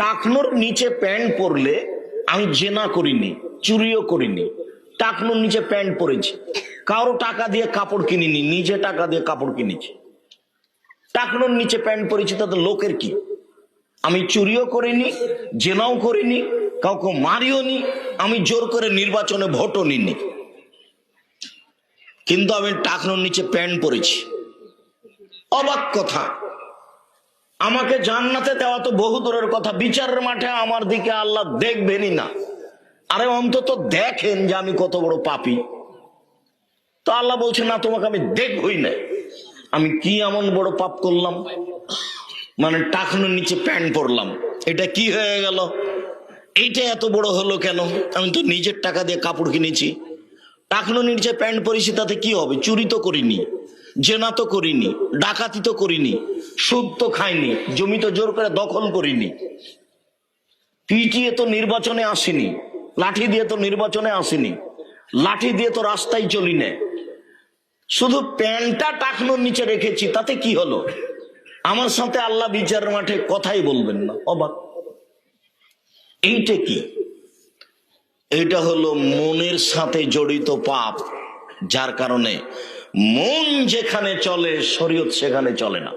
টাকনোর নিচে প্যান্ট পরলে আমি জেনা করিনি, চুরিও করিনি, টাকনোর নিচে প্যান্ট পরেছি, কারো টাকা দিয়ে কাপড় কিনিনি, নিজে টাকা দিয়ে কাপড় কিনেছি, টাকনোর নিচে প্যান্ট পরেছি, তাতে লোকের কি? আমি চুরিও করিনি, জেনাও করিনি, কাউকে মারিও নি, আমি জোর করে নির্বাচনে ভোটও নিনি, কিন্তু আমি টাকনোর নিচে প্যান্ট পরেছি। অবাক কথা, আমাকে জান্নাতে দেওয়া তো বহু দূরের কথা, বিচারের মাঠে আমার দিকে আল্লাহ দেখবেনই না। আরে অন্তত দেখেন যে আমি কত বড় পাপী। তো আল্লাহ বলছে না, তোমাকে আমি দেখবই না। আমি কি এমন বড় পাপ করলাম? মানে টাকনোর নিচে প্যান্ট পরলাম, এটা কি হয়ে গেল? এইটা এত বড় হলো কেন? আমি তো নিজের টাকা দিয়ে কাপড় কিনেছি, টাকনোর নিচে প্যান্ট পরেছি, তাতে কি হবে? চুরি তো করিনি, জেনা তো করিনি, ডাকাতি তো করিনি, সুদ তো খাইনি, জমি তো জোর করে দখল করিনি, পিটিয়ে তো নির্বাচনে আসিনি, লাঠি দিয়ে তো নির্বাচনে আসিনি, লাঠি দিয়ে তো রাস্তায় চলি না, শুধু প্যান্টটা টাকনোর নিচে রেখেছি, তাতে কি হলো? আমার সাথে আল্লাহ বিচারের মাঠে কথাই বলবেন না। অবাক। এইটা কি? এইটা হলো মনের সাথে জড়িত পাপ, যার কারণে মন যেখানে চলে শরীয়ত সেখানে চলে না।